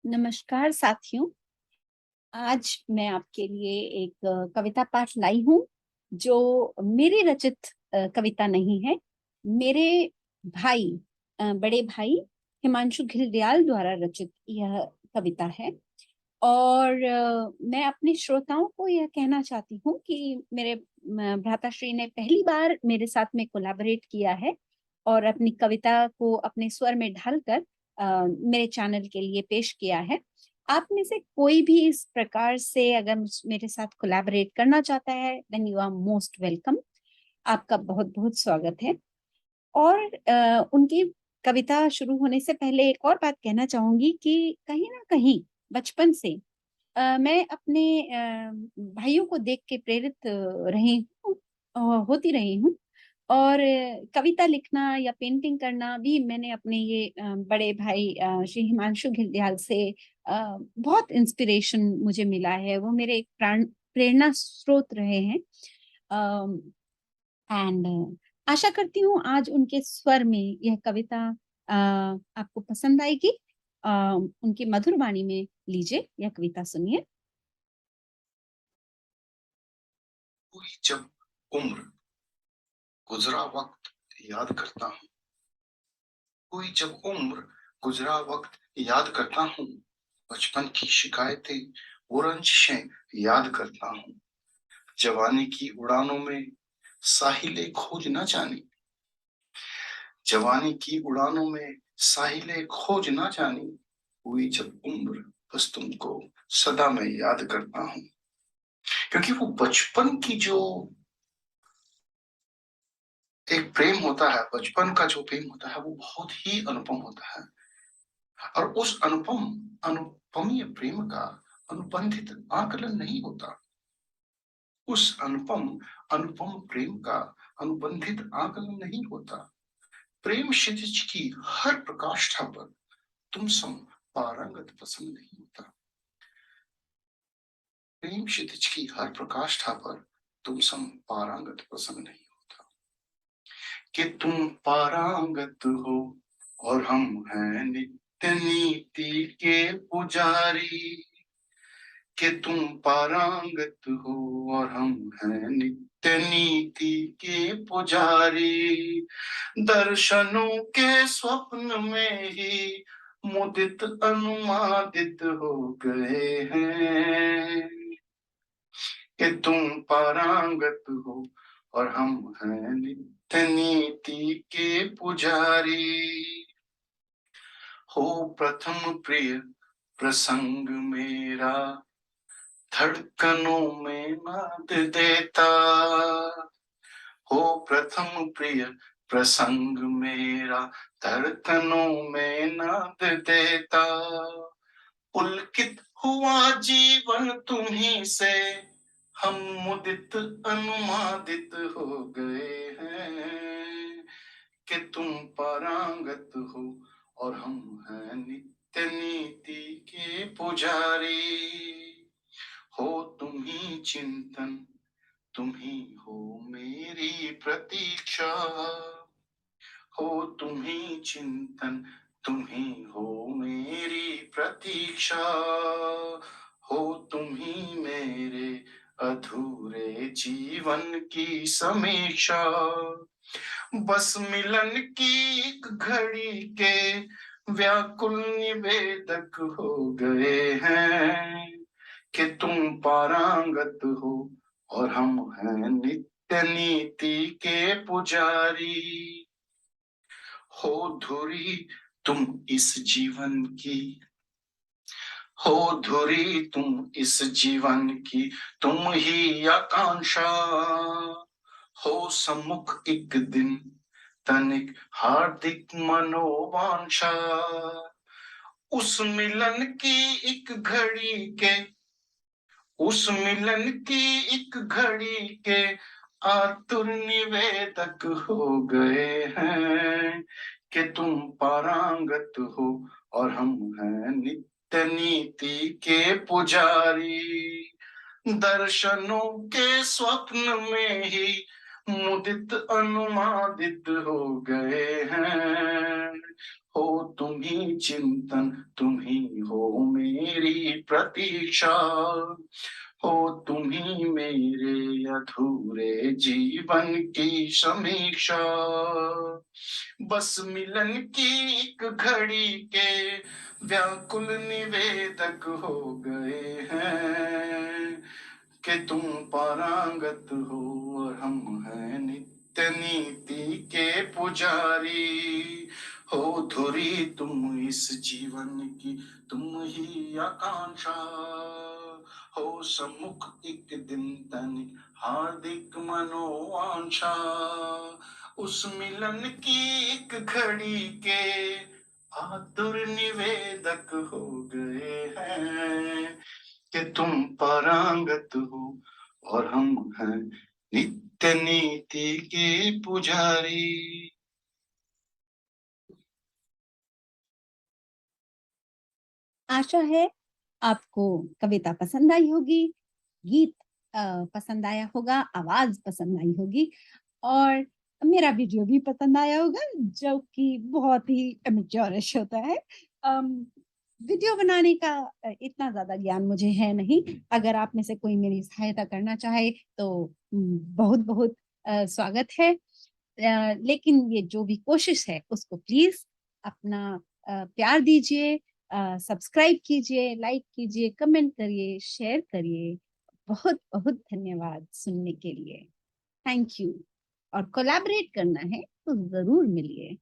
नमस्कार साथियों। आज मैं आपके लिए एक कविता पाठ लाई हूँ जो मेरी रचित कविता नहीं है। मेरे भाई बड़े भाई हिमांशु घिल्डियाल द्वारा रचित यह कविता है। और मैं अपने श्रोताओं को यह कहना चाहती हूँ कि मेरे भ्राताश्री ने पहली बार मेरे साथ में कोलैबोरेट किया है और अपनी कविता को अपने स्वर में ढालकर मेरे चैनल के लिए पेश किया है। आप में से कोई भी इस प्रकार से अगर मेरे साथ कोलैबोरेट करना चाहता है, then you are most welcome. आपका बहुत बहुत स्वागत है। और उनकी कविता शुरू होने से पहले एक और बात कहना चाहूंगी कि कहीं ना कहीं बचपन से मैं अपने भाइयों को देख के प्रेरित रही हूँ, होती रही हूँ। और कविता लिखना या पेंटिंग करना भी मैंने अपने ये बड़े भाई श्री हिमांशु घिल्डियाल से बहुत इंस्पिरेशन मुझे मिला है। वो मेरे एक प्रेरणा स्रोत रहे हैं। एंड आशा करती हूँ आज उनके स्वर में यह कविता आपको पसंद आएगी। उनकी मधुर वाणी में लीजिए यह कविता सुनिए। कोई जब उम्र गुजरा वक्त याद करता हूँ। कोई जब उम्र गुजरा वक्त याद करता हूँ। बचपन की शिकायतें वो रंजिशें याद करता हूँ। जवानी की उड़ानों में साहिले खोज न जानी। जवानी की उड़ानों में साहिले खोज न जानी। हुई जब उम्र बस तुमको सदा मैं याद करता हूँ। क्योंकि वो बचपन की जो एक प्रेम होता है, बचपन का जो प्रेम होता है वो बहुत ही अनुपम होता है। और उस अनुपमीय प्रेम का अनुबंधित आकलन नहीं होता। उस अनुपम प्रेम का अनुबंधित आकलन नहीं होता। प्रेम क्षितिज की हर प्रकाष्ठा पर तुम सम पारंगत पसंद नहीं होता। प्रेम क्षितिज की हर प्रकाष्ठा पर तुम सम पारंगत पसंद नहीं होता। कि तुम पारंगत हो और हम हैं नित्य नीति के पुजारी। कि तुम पारंगत हो और हम हैं नित्य नीति के पुजारी। दर्शनों के स्वप्न में ही मुदित अनुमादित हो गए हैं। कि तुम पारंगत हो और हम हैं नित्य नीति के पुजारी। हो प्रथम प्रिय प्रसंग मेरा धड़कनों में नाद देता। हो प्रथम प्रिय प्रसंग मेरा धड़कनों में नाद देता। पुलकित हुआ जीवन तुम्ही से हम मुदित अनुमादित हो गए हैं। कि तुम पारंगत हो और हम हैं नित्य नीति के पुजारी। हो तुम ही चिंतन तुम ही हो मेरी प्रतीक्षा। हो तुम ही चिंतन तुम ही हो मेरी प्रतीक्षा। हो तुम ही मेरे अधूरे जीवन की समीक्षा। बस मिलन की एक घड़ी के व्याकुल निवेदक हो गए हैं। कि तुम पारंगत हो और हम हैं नित्य नीति के पुजारी। हो धुरी तुम इस जीवन की। हो धुरी तुम इस जीवन की तुम ही आकांक्षा। हो सम्मुख एक दिन तनिक हार्दिक मनोवांछा। उस मिलन की एक घड़ी के उस मिलन की एक घड़ी के आतुर निवेदक हो गए हैं। कि तुम पारंगत हो और हम हैं नित्य नीति के पुजारी। दर्शनों के स्वप्न में ही मुदित अनुमादित हो गए हैं। हो तुम ही चिंतन, तुम ही हो मेरी प्रतीक्षा, हो तुम ही मेरे अधूरे जीवन की समीक्षा। बस मिलन की एक घड़ी के व्याकुल निवेदक हो गए हैं, कि तुम पारंगत हो और हम हैं नित्य नीति के पुजारी। हो धुरी तुम इस जीवन की, तुम ही आकांक्षा, हो सम्मुख एक दिन तनिक हार्दिक मनोवांछा। उस मिलन की एक घड़ी के आतुर निवेदक हो गए हैं, कि तुम पारंगत हो और हम हैं नित्य नीति के पुजारी। आशा है आपको कविता पसंद आई होगी, गीत पसंद आया होगा, आवाज पसंद आई होगी और मेरा वीडियो भी पसंद आया होगा, जो कि बहुत ही अमेच्योरिश होता है। वीडियो बनाने का इतना ज्यादा ज्ञान मुझे है नहीं। अगर आप में से कोई मेरी सहायता करना चाहे तो बहुत बहुत स्वागत है। लेकिन ये जो भी कोशिश है उसको प्लीज अपना प्यार दीजिए, सब्सक्राइब कीजिए, लाइक कीजिए, कमेंट करिए, शेयर करिए। बहुत बहुत धन्यवाद सुनने के लिए। Thank you. और कोलैबोरेट करना है तो जरूर मिलिए।